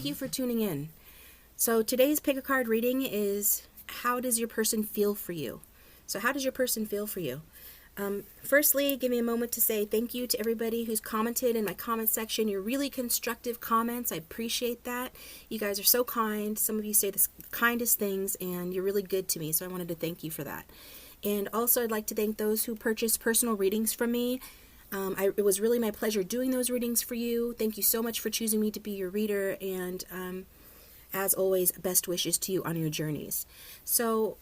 Thank you for tuning in. So today's pick a card reading is, how does your person feel for you? So how does your person feel for you? Firstly, give me a moment to say thank you to everybody who's commented in my comment section. Your really constructive comments, I appreciate that. You guys are so kind. Some of you say the kindest things, and you're really good to me, so I wanted to thank you for that. And also, I'd like to thank those who purchased personal readings from me. It was really my pleasure doing those readings for you. Thank you so much for choosing me to be your reader, and as always, best wishes to you on your journeys. So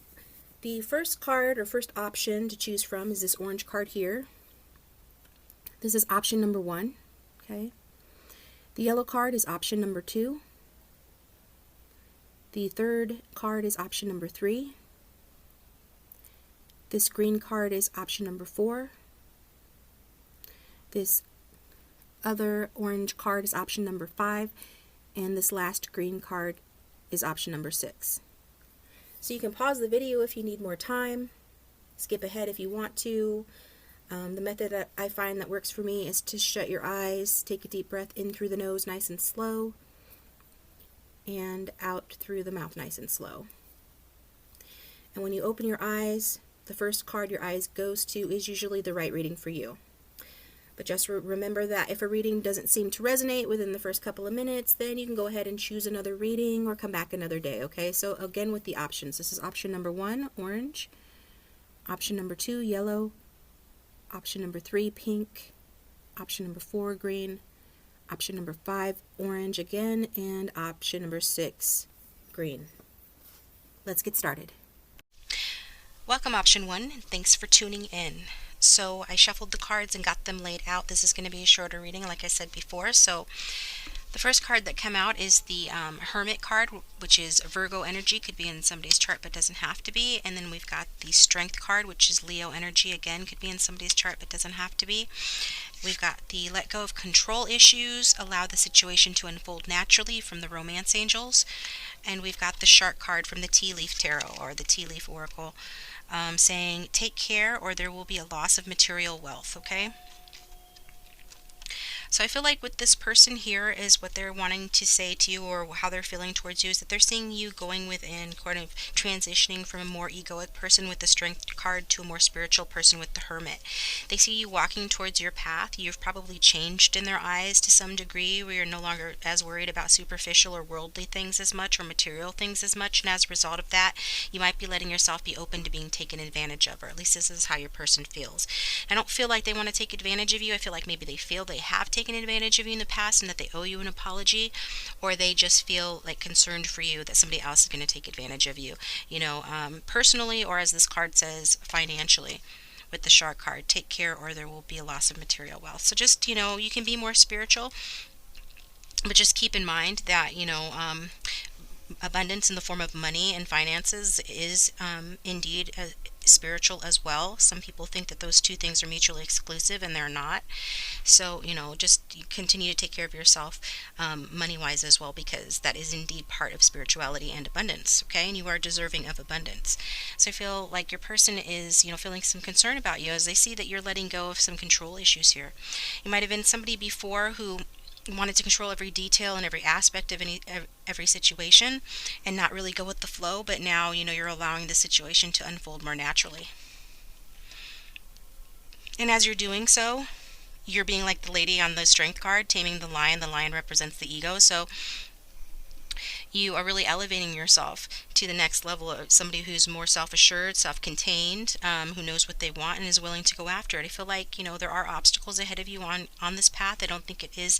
the first card or first option to choose from is this orange card here. This is option number 1. Okay. The yellow card is option number 2. The third card is option number 3. This green card is option number 4. This other orange card is option number 5. And this last green card is option number 6. So you can pause the video if you need more time, skip ahead if you want to. The method that I find that works for me is to shut your eyes, take a deep breath in through the nose nice and slow, and out through the mouth nice and slow. And when you open your eyes, the first card your eyes goes to is usually the right reading for you. But just remember that if a reading doesn't seem to resonate within the first couple of minutes, then you can go ahead and choose another reading or come back another day, okay? So again with the options. This is option number 1, orange. Option number 2, yellow. Option number 3, pink. Option number 4, green. Option number 5, orange again. And option number 6, green. Let's get started. Welcome, option 1, and thanks for tuning in. So I shuffled the cards and got them laid out. This is going to be a shorter reading, like I said before. So the first card that came out is the Hermit card, which is Virgo energy. Could be in somebody's chart, but doesn't have to be. And then we've got the Strength card, which is Leo energy. Again, could be in somebody's chart, but doesn't have to be. We've got the Let Go of Control Issues, Allow the Situation to Unfold Naturally from the Romance Angels. And we've got the Shark card from the Tea Leaf Tarot, or the Tea Leaf Oracle, saying, take care or there will be a loss of material wealth, okay? So I feel like with this person here is what they're wanting to say to you, or how they're feeling towards you, is that they're seeing you going within, kind of transitioning from a more egoic person with the Strength card to a more spiritual person with the Hermit. They see you walking towards your path. You've probably changed in their eyes to some degree, where you're no longer as worried about superficial or worldly things as much, or material things as much, and as a result of that, you might be letting yourself be open to being taken advantage of, or at least this is how your person feels. I don't feel like they want to take advantage of you. I feel like maybe they feel they have taken advantage of you in the past and that they owe you an apology, or they just feel like concerned for you that somebody else is going to take advantage of you, personally, or as this card says, financially. With the Shark card, take care or there will be a loss of material wealth. So just, you can be more spiritual, but just keep in mind that, abundance in the form of money and finances is indeed spiritual as well. Some people think that those two things are mutually exclusive, and they're not. So, just continue to take care of yourself money-wise as well, because that is indeed part of spirituality and abundance, okay? And you are deserving of abundance. So I feel like your person is, feeling some concern about you as they see that you're letting go of some control issues here. You might have been somebody before who wanted to control every detail and every aspect of every situation and not really go with the flow, but now you're allowing the situation to unfold more naturally. And as you're doing so, you're being like the lady on the Strength card, taming the lion. The lion represents the ego, so you are really elevating yourself to the next level of somebody who's more self-assured, self-contained, who knows what they want and is willing to go after it. I feel like, there are obstacles ahead of you on this path. I don't think it is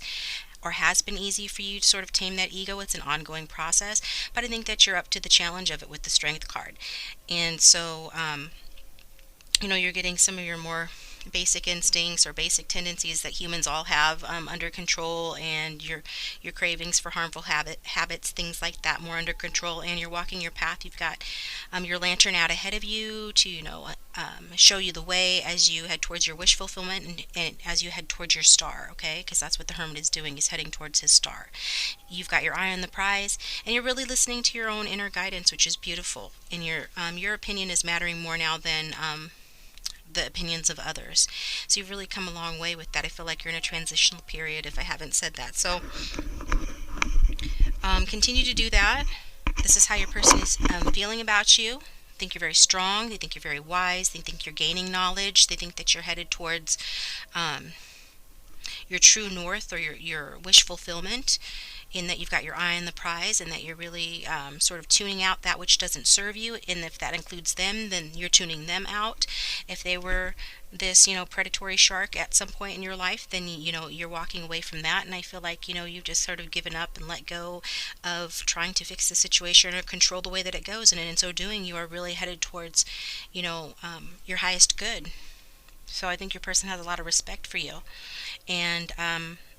or has been easy for you to sort of tame that ego. It's an ongoing process, but I think that you're up to the challenge of it with the Strength card. And so, you're getting some of your more basic instincts or basic tendencies that humans all have under control, and your cravings for harmful habits, things like that, more under control, and you're walking your path. You've got your lantern out ahead of you to show you the way as you head towards your wish fulfillment, and as you head towards your star, okay? Because that's what the Hermit is doing, is heading towards his star. You've got your eye on the prize, and you're really listening to your own inner guidance, which is beautiful. And your opinion is mattering more now than the opinions of others. So you've really come a long way with that. I feel like you're in a transitional period, if I haven't said that. So Continue to do that. This is how your person is feeling about you. They think you're very strong. They think you're very wise. They think you're gaining knowledge. They think that you're headed towards um, your true north, or your wish fulfillment, in that you've got your eye on the prize, and that you're really sort of tuning out that which doesn't serve you. And if that includes them, then you're tuning them out. If they were this, predatory shark at some point in your life, then you're walking away from that. And I feel like you've just sort of given up and let go of trying to fix the situation or control the way that it goes. And in so doing, you are really headed towards your highest good. So I think your person has a lot of respect for you. And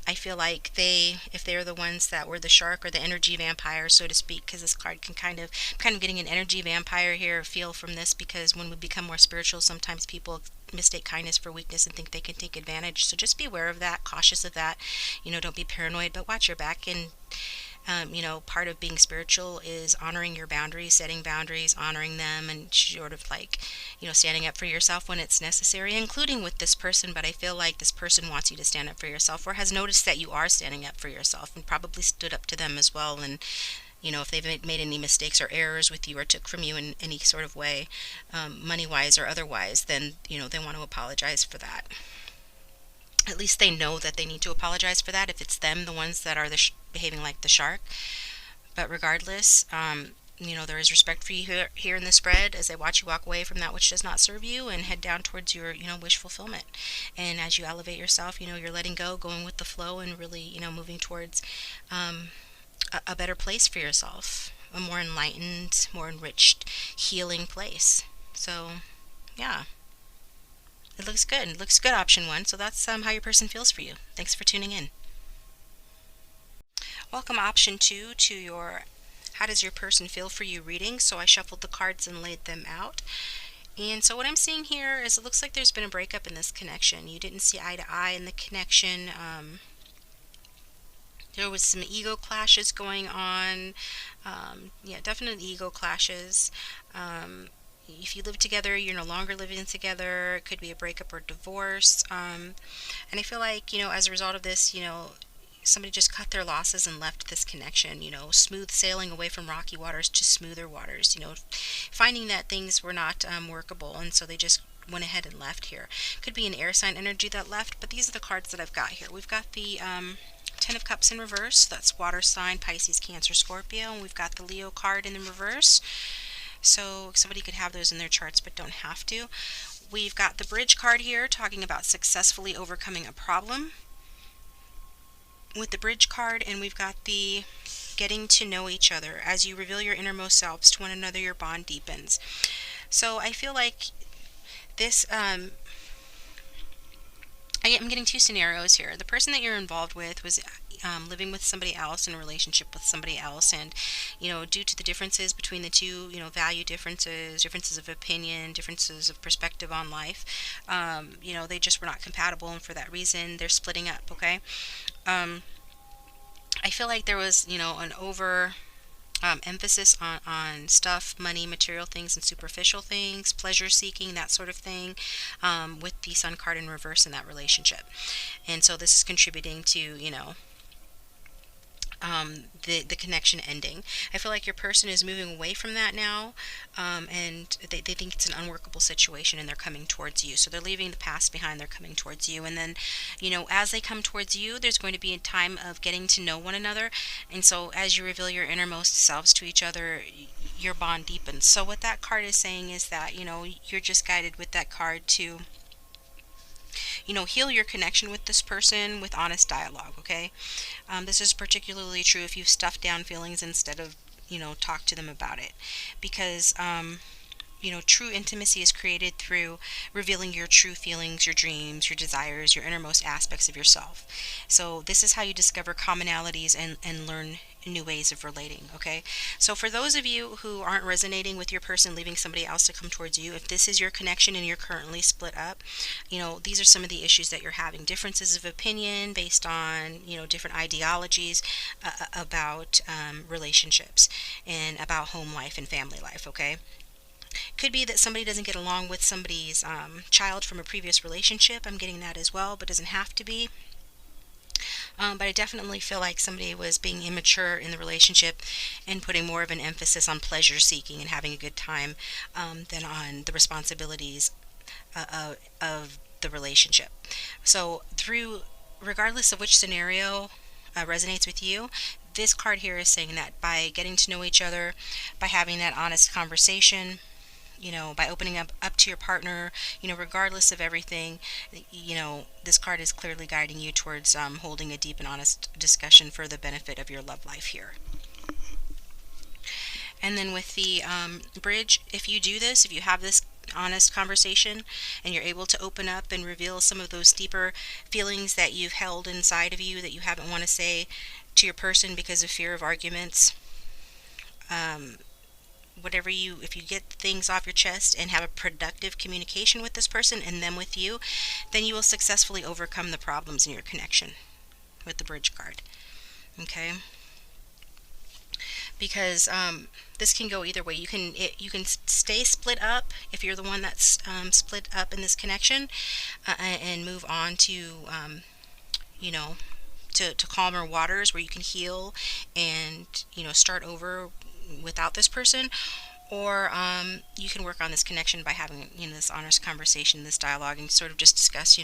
I feel like if they're the ones that were the shark or the energy vampire, so to speak, because this card can kind of getting an energy vampire here feel from this, because when we become more spiritual, sometimes people mistake kindness for weakness and think they can take advantage. So just be aware of that, cautious of that. Don't be paranoid, but watch your back. And part of being spiritual is honoring your boundaries, setting boundaries, honoring them, and sort of like, standing up for yourself when it's necessary, including with this person. But I feel like this person wants you to stand up for yourself, or has noticed that you are standing up for yourself, and probably stood up to them as well. And, if they've made any mistakes or errors with you, or took from you in any sort of way, money-wise or otherwise, then, they want to apologize for that. At least they know that they need to apologize for that if it's them, the ones that are behaving like the shark. But regardless, there is respect for you here in the spread, as they watch you walk away from that which does not serve you and head down towards your, wish fulfillment. And as you elevate yourself, you're letting go, going with the flow, and really, moving towards a better place for yourself, a more enlightened, more enriched, healing place. So, yeah. It looks good. It looks good, option one. So that's how your person feels for you. Thanks for tuning in. Welcome, option two, to your How Does Your Person Feel for You reading. So I shuffled the cards and laid them out. And so what I'm seeing here is it looks like there's been a breakup in this connection. You didn't see eye to eye in the connection. There was some ego clashes going on. Yeah, definite ego clashes. If you live together, you're no longer living together. It could be a breakup or divorce. And I feel like, as a result of this, somebody just cut their losses and left this connection, smooth sailing away from rocky waters to smoother waters, finding that things were not workable. And so they just went ahead and left here. Could be an air sign energy that left, but these are the cards that I've got here. We've got the Ten of Cups in reverse. That's water sign, Pisces, Cancer, Scorpio. And we've got the Leo card in the reverse. So somebody could have those in their charts but don't have to. We've got the Bridge card here talking about successfully overcoming a problem with the Bridge card, and we've got the Getting to Know Each Other. As you reveal your innermost selves to one another, your bond deepens. So I feel like this I'm getting two scenarios here. The person that you're involved with was living with somebody else, in a relationship with somebody else, and due to the differences between the two, value differences, differences of opinion, differences of perspective on life, they just were not compatible, and for that reason they're splitting up. Okay. I feel like there was an over emphasis on stuff, money, material things, and superficial things, pleasure seeking, that sort of thing, with the Sun card in reverse in that relationship. And so this is contributing to the connection ending. I feel like your person is moving away from that now, and they think it's an unworkable situation, and they're coming towards you. So they're leaving the past behind, they're coming towards you. And then, as they come towards you, there's going to be a time of getting to know one another. And so as you reveal your innermost selves to each other, your bond deepens. So what that card is saying is that, you're just guided with that card to heal your connection with this person with honest dialogue. Okay. This is particularly true if you've stuffed down feelings instead of talk to them about it, because true intimacy is created through revealing your true feelings, your dreams, your desires, your innermost aspects of yourself. So this is how you discover commonalities and learn new ways of relating. Okay. So for those of you who aren't resonating with your person leaving somebody else to come towards you, if this is your connection and you're currently split up, these are some of the issues that you're having. Differences of opinion based on, different ideologies about relationships and about home life and family life. Okay. Could be that somebody doesn't get along with somebody's child from a previous relationship. I'm getting that as well, but doesn't have to be. But I definitely feel like somebody was being immature in the relationship and putting more of an emphasis on pleasure seeking and having a good time than on the responsibilities of the relationship. So, regardless of which scenario resonates with you, this card here is saying that by getting to know each other, by having that honest conversation, by opening up to your partner, regardless of everything, this card is clearly guiding you towards holding a deep and honest discussion for the benefit of your love life here. And then with the bridge, if you do this, if you have this honest conversation and you're able to open up and reveal some of those deeper feelings that you've held inside of you that you haven't want to say to your person because of fear of arguments, if you get things off your chest and have a productive communication with this person and them with you, then you will successfully overcome the problems in your connection with the bridge card. Okay? Because this can go either way. You can stay split up if you're the one that's split up in this connection, and move on to you know to calmer waters where you can heal and start over without this person, or you can work on this connection by having this honest conversation, this dialogue, and sort of just discuss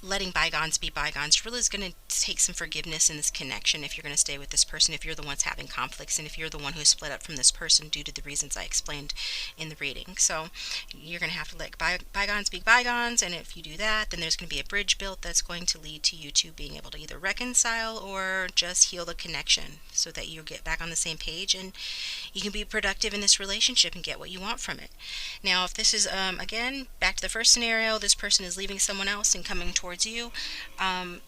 letting bygones be bygones. Really is going to take some forgiveness in this connection if you're going to stay with this person, if you're the ones having conflicts, and if you're the one who's split up from this person due to the reasons I explained in the reading. So you're going to have to let bygones be bygones, and if you do that, then there's going to be a bridge built that's going to lead to you two being able to either reconcile or just heal the connection so that you get back on the same page and you can be productive in this relationship and get what you want from it. Now, if this is, again, back to the first scenario, this person is leaving someone else and coming towards you,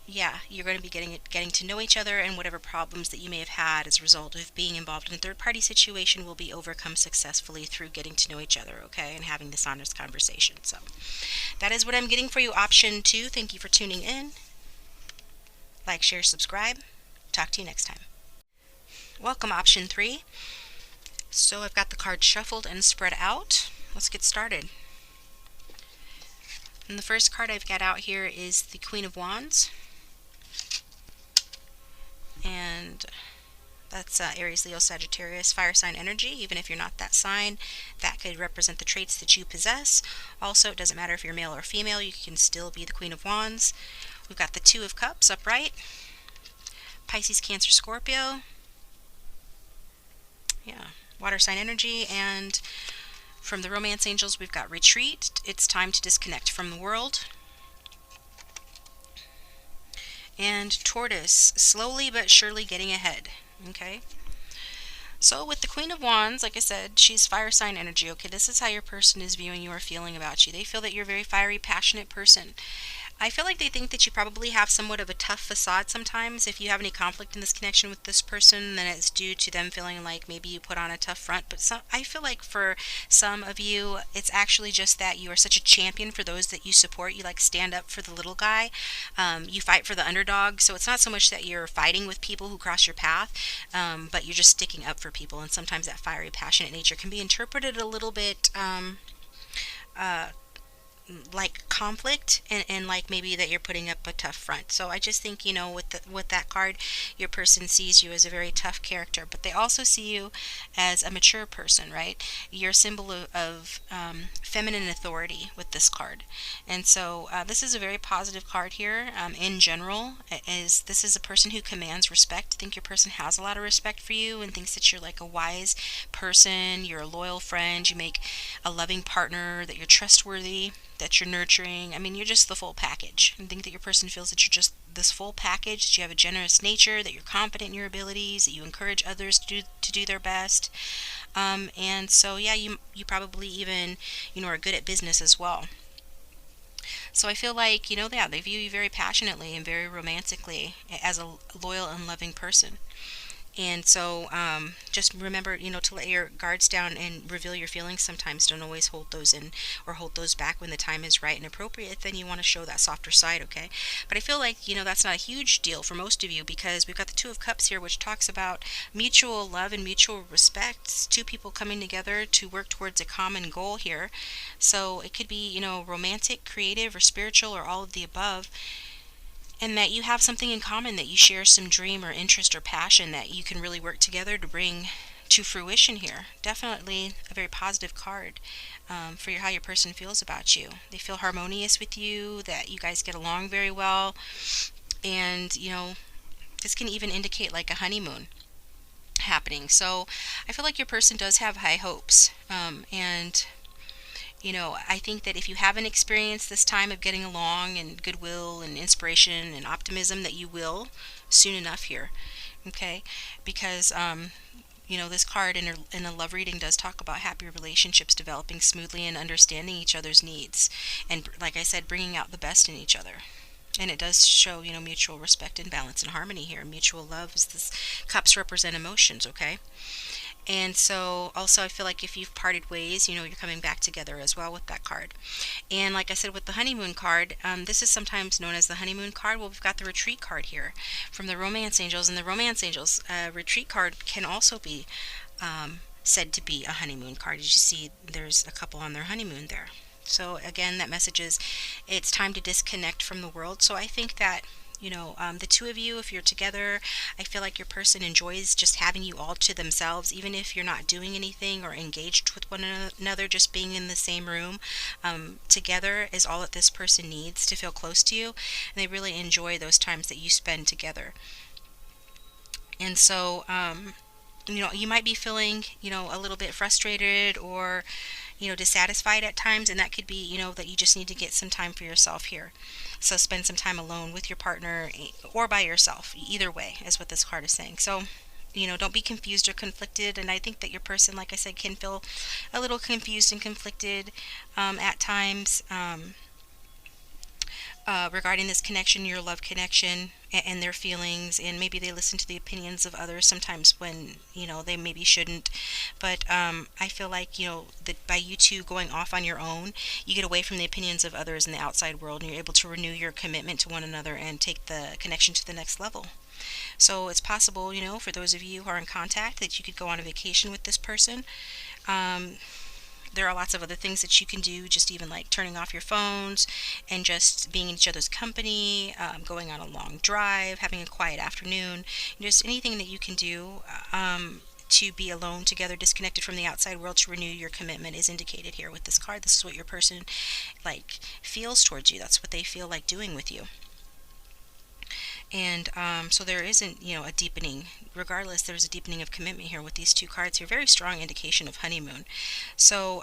you're going to be getting to know each other, and whatever problems that you may have had as a result of being involved in a third-party situation will be overcome successfully through getting to know each other, okay, and having this honest conversation. So that is what I'm getting for you, option 2. Thank you for tuning in. Like, share, subscribe. Talk to you next time. Welcome, option 3. So I've got the cards shuffled and spread out. Let's get started. And the first card I've got out here is the Queen of Wands. And that's Aries, Leo, Sagittarius, fire sign energy. Even if you're not that sign, that could represent the traits that you possess. Also, it doesn't matter if you're male or female, you can still be the Queen of Wands. We've got the Two of Cups upright. Pisces, Cancer, Scorpio. Yeah. Water sign energy. And from the romance angels, we've got retreat. It's time to disconnect from the world. And tortoise, slowly but surely getting ahead. Okay. So with the Queen of Wands, like I said, she's fire sign energy. Okay, this is how your person is viewing you or feeling about you. They feel that you're a very fiery, passionate person. I feel like they think that you probably have somewhat of a tough facade sometimes. If you have any conflict in this connection with this person, then it's due to them feeling like maybe you put on a tough front. But I feel like for some of you, it's actually just that you are such a champion for those that you support. You like stand up for the little guy. You fight for the underdog. So it's not so much that you're fighting with people who cross your path, but you're just sticking up for people. And sometimes that fiery, passionate nature can be interpreted a little bit like conflict, and like maybe that you're putting up a tough front. So I just think, with that card, your person sees you as a very tough character, but they also see you as a mature person, right? You're a symbol of feminine authority with this card. And so this is a very positive card here. In general, this is a person who commands respect. I think your person has a lot of respect for you and thinks that you're like a wise person, you're a loyal friend, you make a loving partner, that you're trustworthy, that you're nurturing. I mean, you're just the full package. I think that your person feels that you're just this full package, that you have a generous nature, that you're confident in your abilities, that you encourage others to do their best. And so, yeah, you probably even, are good at business as well. So I feel like, they view you very passionately and very romantically as a loyal and loving person. And so just remember, to let your guards down and reveal your feelings sometimes. Don't always hold those in or hold those back when the time is right and appropriate. Then you want to show that softer side, okay? But I feel like, that's not a huge deal for most of you, because we've got the Two of Cups here, which talks about mutual love and mutual respect. It's two people coming together to work towards a common goal here. So it could be, romantic, creative, or spiritual, or all of the above. and that you have something in common, that you share some dream or interest or passion that you can really work together to bring to fruition here. Definitely a very positive card for how your person feels about you. They feel harmonious with you, that you guys get along very well, and this can even indicate like a honeymoon happening. So I feel like your person does have high hopes, and I think that if you haven't experienced this time of getting along and goodwill and inspiration and optimism, that you will soon enough here. Okay, because this card in a love reading does talk about happy relationships developing smoothly and understanding each other's needs, and like I said, bringing out the best in each other. And it does show, mutual respect and balance and harmony here. Mutual love is this, cups represent emotions, okay? And so also I feel like if you've parted ways, you're coming back together as well with that card. And like I said, with the honeymoon card, this is sometimes known as the honeymoon card. Well, we've got the retreat card here from the romance angels. And the romance angels retreat card can also be said to be a honeymoon card. As you see, there's a couple on their honeymoon there. So again, that message is it's time to disconnect from the world. So I think that the two of you, if you're together, I feel like your person enjoys just having you all to themselves, even if you're not doing anything or engaged with one another. Just being in the same room together is all that this person needs to feel close to you, and they really enjoy those times that you spend together. And so you might be feeling a little bit frustrated or dissatisfied at times, and that could be that you just need to get some time for yourself here. So spend some time alone with your partner or by yourself. Either way is what this card is saying. So don't be confused or conflicted. And I think that your person, like I said, can feel a little confused and conflicted at times regarding this connection, your love connection, and their feelings, and maybe they listen to the opinions of others sometimes when they maybe shouldn't. But I feel like that by you two going off on your own, you get away from the opinions of others in the outside world, and you're able to renew your commitment to one another and take the connection to the next level. So it's possible, for those of you who are in contact, that you could go on a vacation with this person. There are lots of other things that you can do, just even like turning off your phones and just being in each other's company, going on a long drive, having a quiet afternoon, just anything that you can do to be alone together, disconnected from the outside world, to renew your commitment is indicated here with this card. This is what your person like feels towards you. That's what they feel like doing with you. And so there isn't, a deepening. Regardless, there's a deepening of commitment here with these two cards here. Very strong indication of honeymoon. So,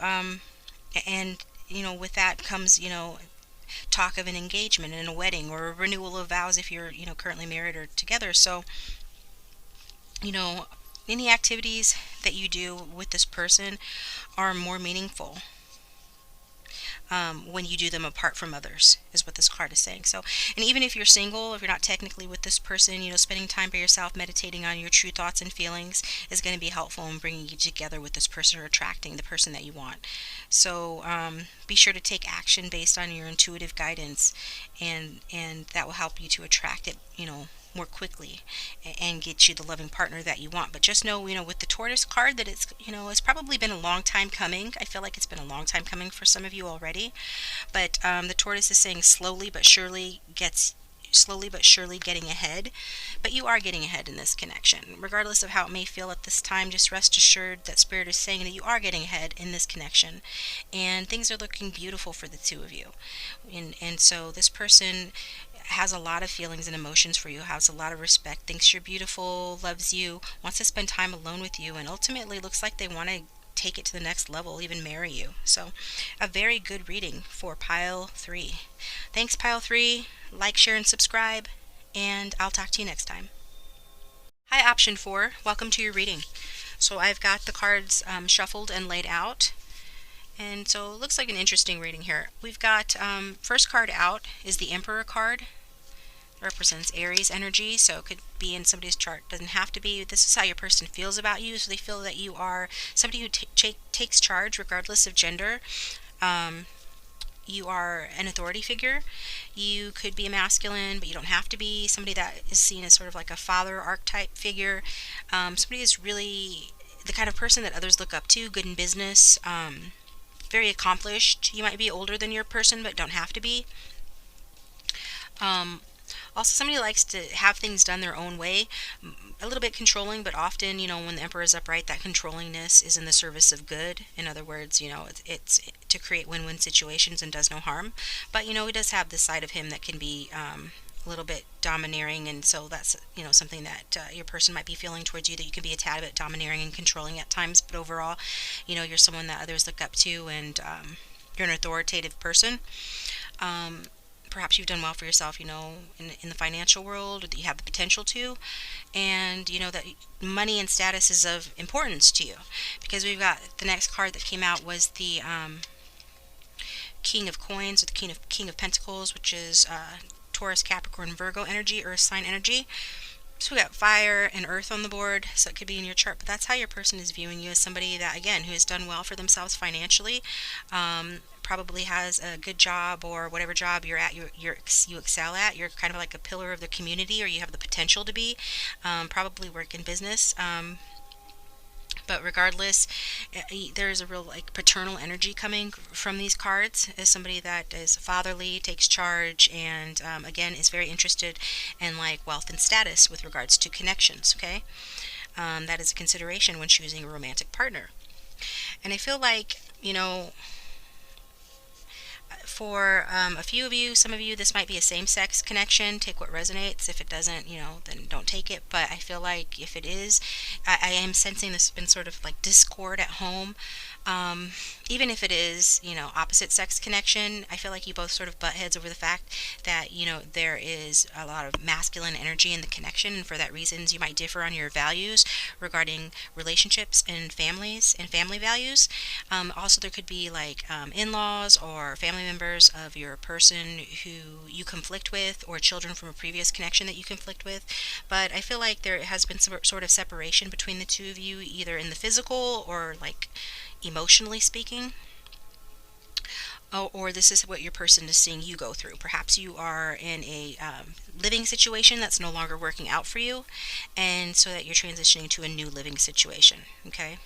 and, with that comes, talk of an engagement and a wedding or a renewal of vows if you're, currently married or together. So, any activities that you do with this person are more meaningful when you do them apart from others, is what this card is saying. So, and even if you're single, if you're not technically with this person, spending time by yourself, meditating on your true thoughts and feelings is going to be helpful in bringing you together with this person or attracting the person that you want. So, be sure to take action based on your intuitive guidance, and that will help you to attract it, more quickly and get you the loving partner that you want. But just know, with the tortoise card, that it's probably been a long time coming. I feel like it's been a long time coming for some of you already. But the tortoise is saying slowly but surely getting ahead. But you are getting ahead in this connection. Regardless of how it may feel at this time, just rest assured that Spirit is saying that you are getting ahead in this connection. And things are looking beautiful for the two of you. And so this person has a lot of feelings and emotions for you, has a lot of respect, thinks you're beautiful, loves you, wants to spend time alone with you, and ultimately looks like they want to take it to the next level, even marry you. So a very good reading for pile 3. Thanks, pile 3. Like, share, and subscribe, and I'll talk to you next time. Hi, option 4. Welcome to your reading. So I've got the cards shuffled and laid out. And so it looks like an interesting reading here. We've got first card out is the Emperor card. It represents Aries energy, so it could be in somebody's chart. Doesn't have to be. This is how your person feels about you. So they feel that you are somebody who takes charge regardless of gender. You are an authority figure. You could be a masculine, but you don't have to be. Somebody that is seen as sort of like a father archetype figure. Somebody is really the kind of person that others look up to, good in business, very accomplished. You might be older than your person, but don't have to be. Also, somebody likes to have things done their own way, a little bit controlling, but often, when the Emperor is upright, that controllingness is in the service of good. In other words, it's to create win-win situations and does no harm. But, he does have this side of him that can be a little bit domineering, and so that's, something that your person might be feeling towards you, that you can be a tad bit domineering and controlling at times, but overall, you're someone that others look up to, and you're an authoritative person. Um, Perhaps you've done well for yourself, in the financial world, or that you have the potential to, and that money and status is of importance to you, because we've got the next card that came out was the King of Coins, or the King of Pentacles, which is Taurus, Capricorn, Virgo energy, Earth sign energy. So we got fire and earth on the board, so it could be in your chart, but that's how your person is viewing you, as somebody that, again, who has done well for themselves financially, probably has a good job, or whatever job you're at, you excel at. You're kind of like a pillar of the community, or you have the potential to be. Probably work in business. But regardless, there's a real like paternal energy coming from these cards, as somebody that is fatherly, takes charge, and again is very interested in like wealth and status with regards to connections. Okay, that is a consideration when choosing a romantic partner. And I feel like, for a few of you, some of you, this might be a same-sex connection. Take what resonates. If it doesn't, then don't take it. But I feel like if it is, I am sensing this been sort of like discord at home. Even if it is, opposite sex connection, I feel like you both sort of butt heads over the fact that, there is a lot of masculine energy in the connection, and for that reasons you might differ on your values regarding relationships and families and family values. Also, there could be like in-laws or family members of your person who you conflict with, or children from a previous connection that you conflict with. But I feel like there has been some sort of separation between the two of you, either in the physical or like emotionally speaking. Or this is what your person is seeing you go through. Perhaps you are in a living situation that's no longer working out for you, and so that you're transitioning to a new living situation. Okay,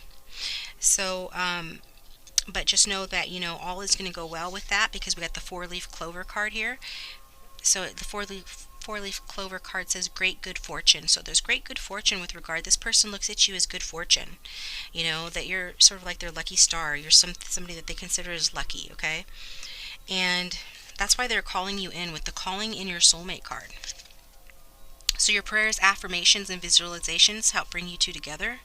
so but just know that all is going to go well with that, because we got the four-leaf clover card here. So the four-leaf clover card says great good fortune. So there's great good fortune with regard. This person looks at you as good fortune. That you're sort of like their lucky star. You're somebody that they consider as lucky. Okay, and that's why they're calling you in with the calling in your soulmate card. So your prayers, affirmations, and visualizations help bring you two together.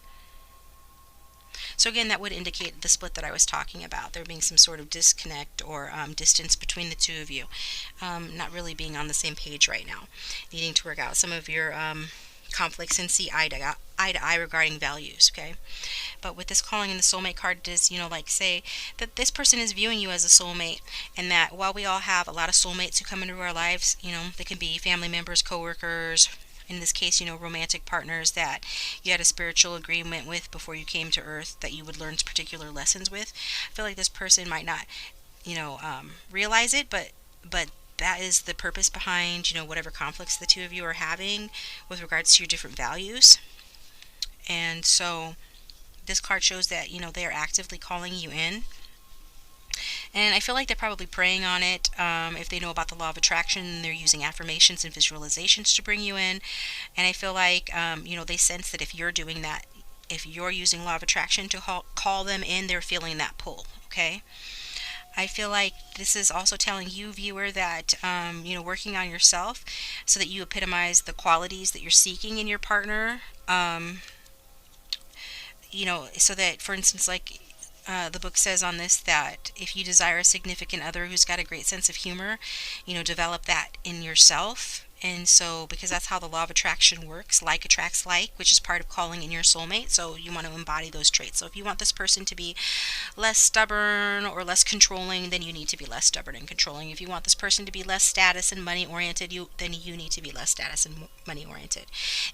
So again, that would indicate the split that I was talking about, there being some sort of disconnect or distance between the two of you, not really being on the same page right now, needing to work out some of your conflicts and see eye to eye regarding values. Okay, but with this calling in the soulmate card, does like say that this person is viewing you as a soulmate, and that while we all have a lot of soulmates who come into our lives, they can be family members, coworkers, in this case, romantic partners that you had a spiritual agreement with before you came to earth, that you would learn particular lessons with. I feel like this person might not, realize it, but that is the purpose behind, whatever conflicts the two of you are having with regards to your different values. And so this card shows that, they are actively calling you in. And I feel like they're probably praying on it. If they know about the law of attraction, they're using affirmations and visualizations to bring you in. And I feel like, they sense that if you're doing that, if you're using law of attraction to call them in, they're feeling that pull. Okay. I feel like this is also telling you, viewer, that, working on yourself so that you epitomize the qualities that you're seeking in your partner. So that, for instance, like, the book says on this, that if you desire a significant other who's got a great sense of humor, develop that in yourself. And so, because that's how the law of attraction works, like attracts like, which is part of calling in your soulmate. So you want to embody those traits. So if you want this person to be less stubborn or less controlling, then you need to be less stubborn and controlling. If you want this person to be less status and money oriented, then you need to be less status and money oriented.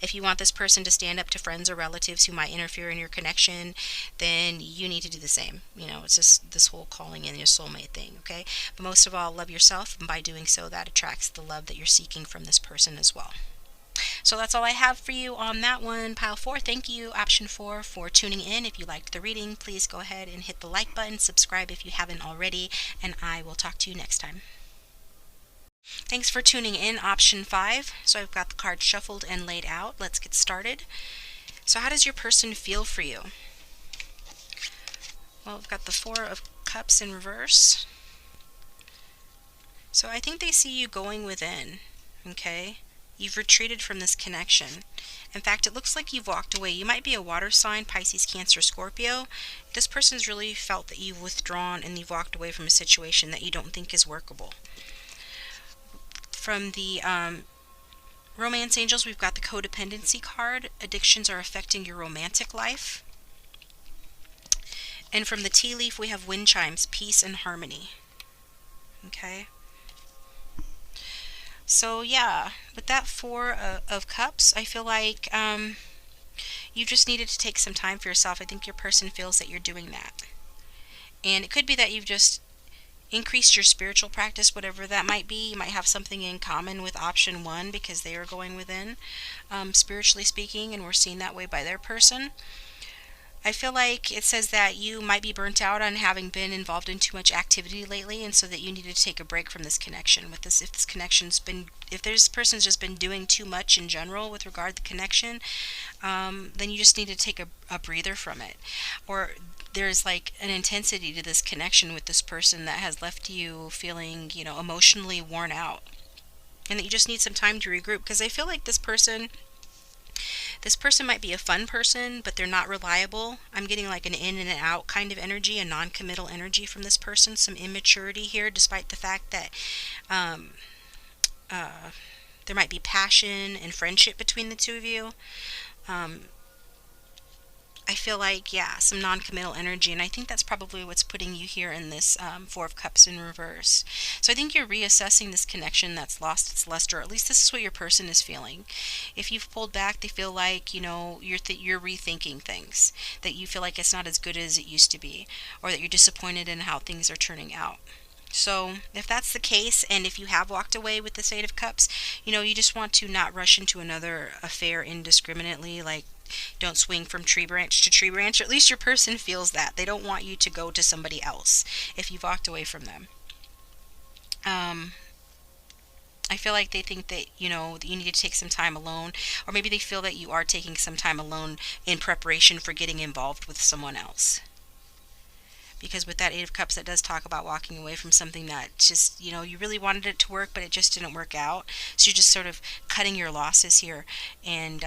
If you want this person to stand up to friends or relatives who might interfere in your connection, then you need to do the same. It's just this whole calling in your soulmate thing. Okay, but most of all, love yourself, and by doing so, that attracts the love that you're seeking from this person as well. So that's all I have for you on that one, pile 4. Thank you, option 4, for tuning in. If you liked the reading, please go ahead and hit the like button, subscribe if you haven't already, and I will talk to you next time. Thanks for tuning in, option 5. So I've got the cards shuffled and laid out. Let's get started. So how does your person feel for you? Well, we've got the Four of Cups in reverse. So I think they see you going within, okay? You've retreated from this connection. In fact, it looks like you've walked away. You might be a water sign, Pisces, Cancer, Scorpio. This person's really felt that you've withdrawn and you've walked away from a situation that you don't think is workable. From the Romance Angels, we've got the Codependency card. Addictions are affecting your romantic life. And from the tea leaf, we have wind chimes, peace and harmony. Okay? So yeah, with that Four of Cups, I feel like you just needed to take some time for yourself. I think your person feels that you're doing that. And it could be that you've just increased your spiritual practice, whatever that might be. You might have something in common with option 1 because they are going within, spiritually speaking, and we're seen that way by their person. I feel like it says that you might be burnt out on having been involved in too much activity lately, and so that you need to take a break from this connection. With this, if this person's just been doing too much in general with regard to the connection, then you just need to take a breather from it. Or there's like an intensity to this connection with this person that has left you feeling, emotionally worn out, and that you just need some time to regroup. Because I feel like this person might be a fun person, but they're not reliable. I'm getting like an in and out kind of energy, a non-committal energy from this person, some immaturity here, despite the fact that there might be passion and friendship between the two of you. I feel like, yeah, some non-committal energy, and I think that's probably what's putting you here in this Four of Cups in reverse. So I think you're reassessing this connection that's lost its luster, or at least this is what your person is feeling. If you've pulled back, they feel like, you're rethinking things, that you feel like it's not as good as it used to be, or that you're disappointed in how things are turning out. So if that's the case, and if you have walked away with this Eight of Cups, you just want to not rush into another affair indiscriminately, like don't swing from tree branch to tree branch. Or at least your person feels that. They don't want you to go to somebody else if you've walked away from them. I feel like they think that, that you need to take some time alone, or maybe they feel that you are taking some time alone in preparation for getting involved with someone else. Because with that Eight of Cups, that does talk about walking away from something that just, you really wanted it to work, but it just didn't work out. So you're just sort of cutting your losses here and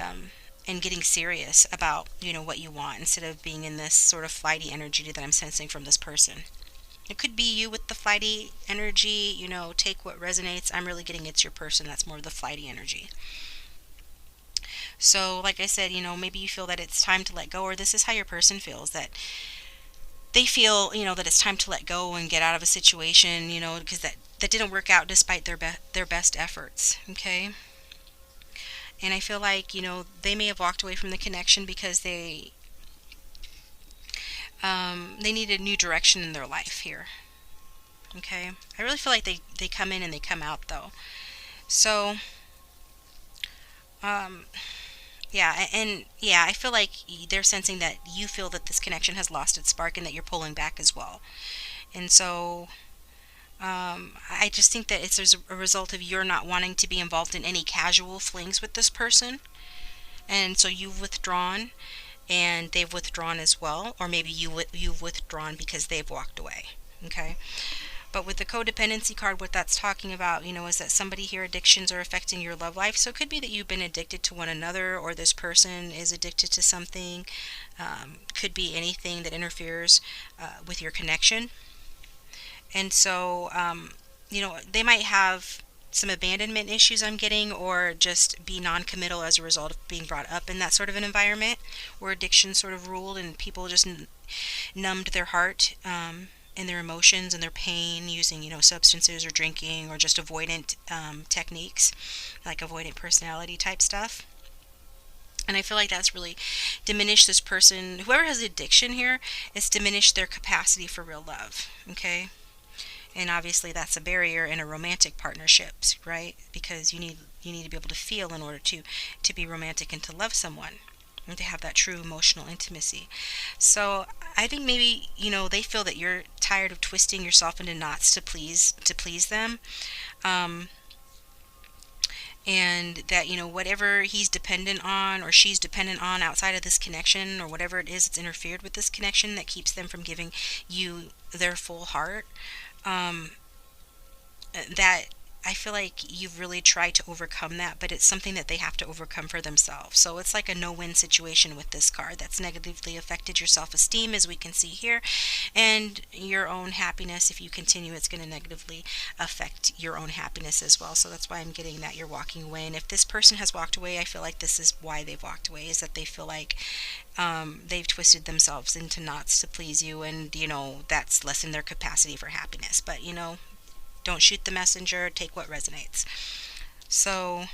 getting serious about, what you want, instead of being in this sort of flighty energy that I'm sensing from this person. It could be you with the flighty energy, take what resonates. I'm really getting it's your person that's more of the flighty energy. So, like I said, maybe you feel that it's time to let go, or this is how your person feels, that they feel, that it's time to let go and get out of a situation, because that didn't work out despite their best efforts, okay? And I feel like, they may have walked away from the connection because they need a new direction in their life here, okay? I really feel like they come in and they come out, though. So, yeah, I feel like they're sensing that you feel that this connection has lost its spark and that you're pulling back as well. And so I just think that it's as a result of your not wanting to be involved in any casual flings with this person. And so you've withdrawn and they've withdrawn as well. Or maybe you've withdrawn because they've walked away. Okay? But with the codependency card, what that's talking about, is that somebody here, addictions are affecting your love life. So it could be that you've been addicted to one another, or this person is addicted to something. Could be anything that interferes with your connection. And so, they might have some abandonment issues, I'm getting, or just be non-committal as a result of being brought up in that sort of an environment where addiction sort of ruled and people just numbed their heart and their emotions and their pain using, substances or drinking or just avoidant techniques, like avoidant personality type stuff. And I feel like that's really diminished this person. Whoever has addiction here, it's diminished their capacity for real love, okay? And obviously that's a barrier in a romantic partnerships, right? Because you need to be able to feel in order to be romantic and to love someone and to have that true emotional intimacy. So I think maybe, they feel that you're tired of twisting yourself into knots to please them. and that, whatever he's dependent on or she's dependent on outside of this connection, or whatever it is that's interfered with this connection that keeps them from giving you their full heart, um, that I feel like you've really tried to overcome that, but it's something that they have to overcome for themselves. So it's like a no-win situation with this card that's negatively affected your self-esteem, as we can see here, and your own happiness. If you continue, it's going to negatively affect your own happiness as well. So that's why I'm getting that you're walking away. And if this person has walked away, I feel like this is why they've walked away, is that they feel like they've twisted themselves into knots to please you, and that's lessened their capacity for happiness. But don't shoot the messenger, take what resonates. So,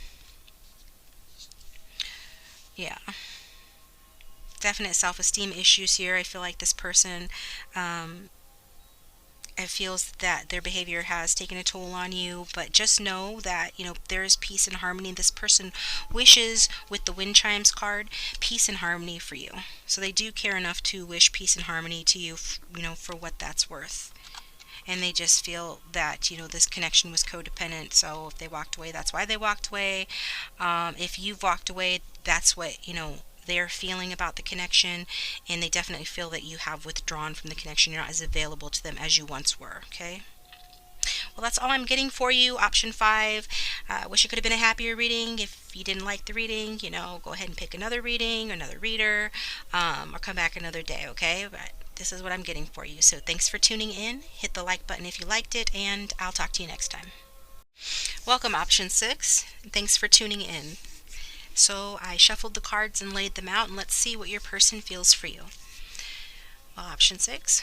yeah, definite self esteem issues here. I feel like this person, it feels that their behavior has taken a toll on you, but just know that, there is peace and harmony. This person wishes, with the wind chimes card, peace and harmony for you. So they do care enough to wish peace and harmony to you, for what that's worth. And they just feel that this connection was codependent. So if they walked away, that's why they walked away. If you've walked away, that's what they're feeling about the connection, and they definitely feel that you have withdrawn from the connection. You're not as available to them as you once were. Okay, well, that's all I'm getting for you. Option 5. Wish it could have been a happier reading. If you didn't like the reading, go ahead and pick another reading, another reader, or come back another day. Okay, but this is what I'm getting for you. So thanks for tuning in. Hit the like button if you liked it, and I'll talk to you next time. Welcome, option 6. Thanks for tuning in. So I shuffled the cards and laid them out, and let's see what your person feels for you. Well, option 6.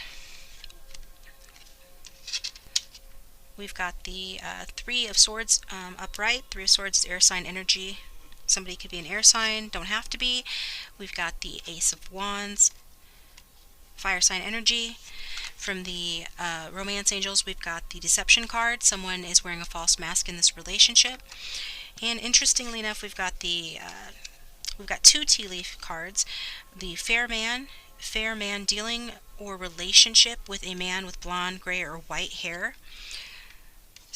We've got the Three of Swords upright. Three of Swords is air sign energy. Somebody could be an air sign, don't have to be. We've got the Ace of Wands, fire sign energy. From the Romance Angels, we've got the Deception card. Someone is wearing a false mask in this relationship. And interestingly enough, we've got two tea leaf cards. The Fair Man dealing or relationship with a man with blonde, gray, or white hair.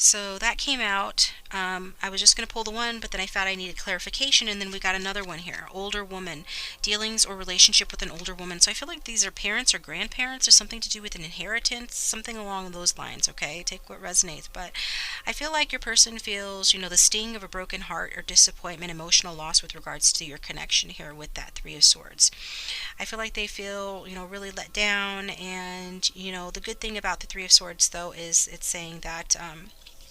So that came out. I was just going to pull the one, but then I thought I needed clarification, and then we got another one here. Older woman. Dealings or relationship with an older woman. So I feel like these are parents or grandparents, or something to do with an inheritance, something along those lines, okay? Take what resonates. But I feel like your person feels, the sting of a broken heart or disappointment, emotional loss with regards to your connection here with that Three of Swords. I feel like they feel, really let down, and, the good thing about the Three of Swords, though, is it's saying that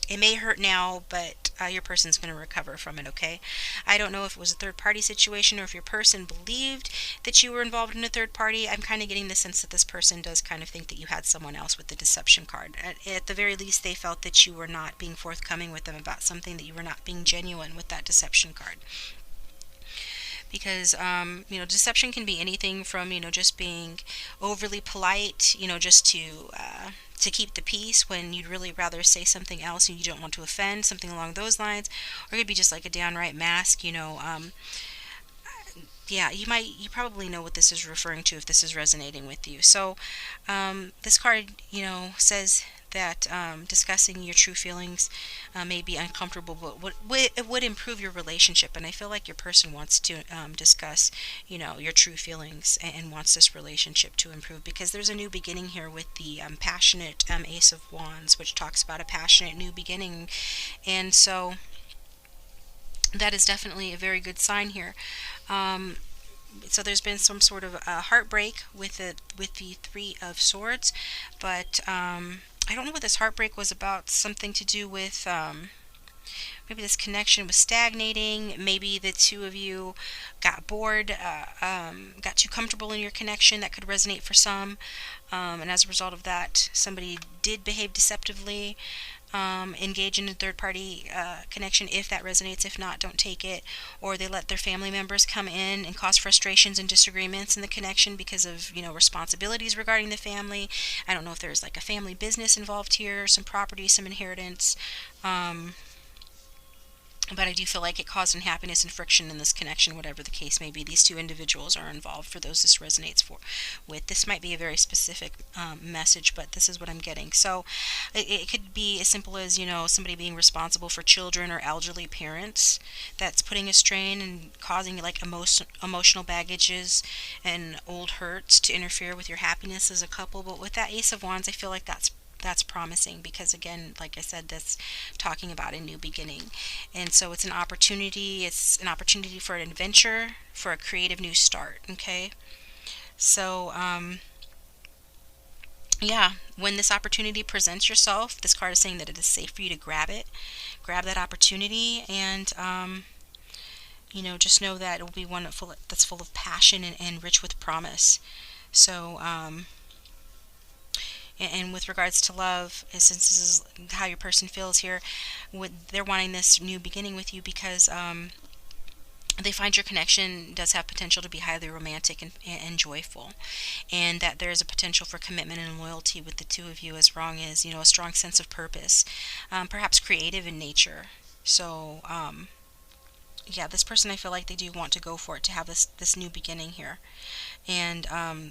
it may hurt now, but your person's going to recover from it, okay? I don't know if it was a third-party situation or if your person believed that you were involved in a third party. I'm kind of getting the sense that this person does kind of think that you had someone else with the Deception card. At the very least, they felt that you were not being forthcoming with them about something, that you were not being genuine with that Deception card. Because deception can be anything from just being overly polite, just to keep the peace when you'd really rather say something else and you don't want to offend, something along those lines. Or it could be just like a downright mask. Yeah, you probably know what this is referring to if this is resonating with you. So this card says that discussing your true feelings may be uncomfortable, but it would improve your relationship. And I feel like your person wants to discuss your true feelings, and wants this relationship to improve, because there's a new beginning here with the passionate Ace of Wands, which talks about a passionate new beginning. And so that is definitely a very good sign here. So there's been some sort of heartbreak with the Three of Swords, but I don't know what this heartbreak was about. Something to do with maybe this connection was stagnating. Maybe the two of you got bored, got too comfortable in your connection. That could resonate for some, and as a result of that, somebody did behave deceptively. Engage in a third-party connection if that resonates. If not, don't take it. Or they let their family members come in and cause frustrations and disagreements in the connection because of responsibilities regarding the family. I don't know if there's like a family business involved here, some property, some inheritance. but I do feel like it caused unhappiness and friction in this connection, whatever the case may be. These two individuals are involved. For those this resonates for, with, this might be a very specific message, but this is what I'm getting. So it could be as simple as, somebody being responsible for children or elderly parents that's putting a strain and causing like emotional baggages and old hurts to interfere with your happiness as a couple. But with that Ace of Wands, I feel like that's promising, because again, like I said, that's talking about a new beginning. And so it's an opportunity for an adventure, for a creative new start. Okay, so yeah, when this opportunity presents yourself, this card is saying that it is safe for you to grab that opportunity, and just know that it will be one that's full of passion and rich with promise. So and with regards to love, since this is how your person feels here, they're wanting this new beginning with you because they find your connection does have potential to be highly romantic and joyful, and that there is a potential for commitment and loyalty with the two of you, as wrong as a strong sense of purpose, perhaps creative in nature. So yeah, this person, I feel like they do want to go for it, to have this new beginning here, and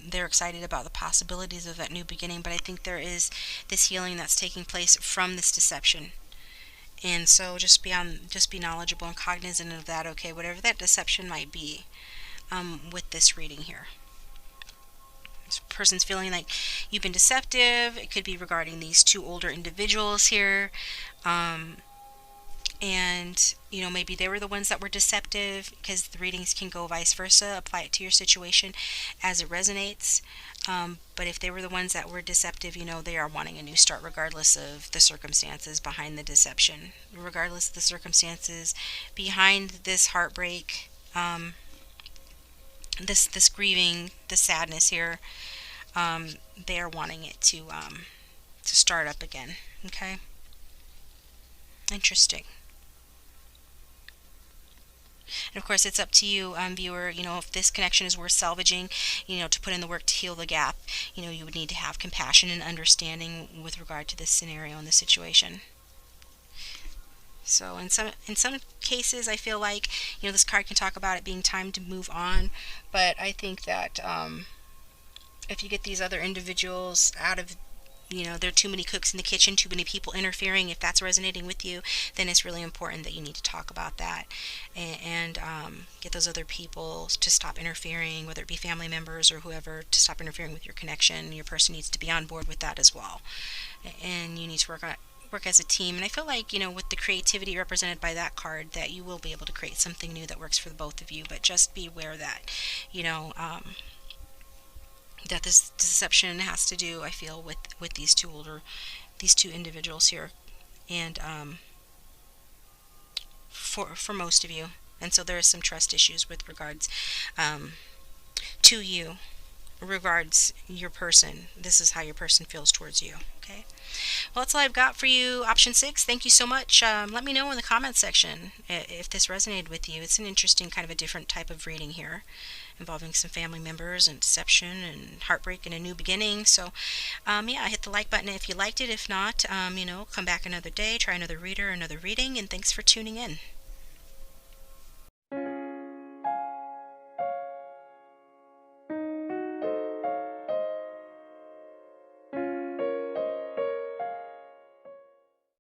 they're excited about the possibilities of that new beginning. But I think there is this healing that's taking place from this deception, and so just be knowledgeable and cognizant of that. Okay, whatever that deception might be, with this reading here, this person's feeling like you've been deceptive. It could be regarding these two older individuals here. And maybe they were the ones that were deceptive, because the readings can go vice versa. Apply it to your situation as it resonates. But if they were the ones that were deceptive, they are wanting a new start, regardless of the circumstances behind the deception, regardless of the circumstances behind this heartbreak, this grieving, the sadness here. They are wanting it to start up again. Okay, interesting. And of course, it's up to you, viewer. If this connection is worth salvaging, to put in the work to heal the gap, you would need to have compassion and understanding with regard to this scenario and this situation. So in some cases, I feel like this card can talk about it being time to move on, but I think that if you get these other individuals out of, there are too many cooks in the kitchen, too many people interfering. If that's resonating with you, then it's really important that you need to talk about that, and get those other people to stop interfering, whether it be family members or whoever, to stop interfering with your connection. Your person needs to be on board with that as well, and you need to work as a team. And I feel like, with the creativity represented by that card, that you will be able to create something new that works for the both of you. But just be aware that, that this deception has to do, I feel, with these two individuals here, and for most of you. And so there is some trust issues with regards to you, regards your person. This is how your person feels towards you. Okay, well, that's all I've got for you, option 6. Thank you so much. Let me know in the comments section if this resonated with you. It's an interesting, kind of a different type of reading here, involving some family members and deception and heartbreak and a new beginning. So yeah, hit the like button if you liked it. If not, come back another day, try another reader, another reading, and thanks for tuning in.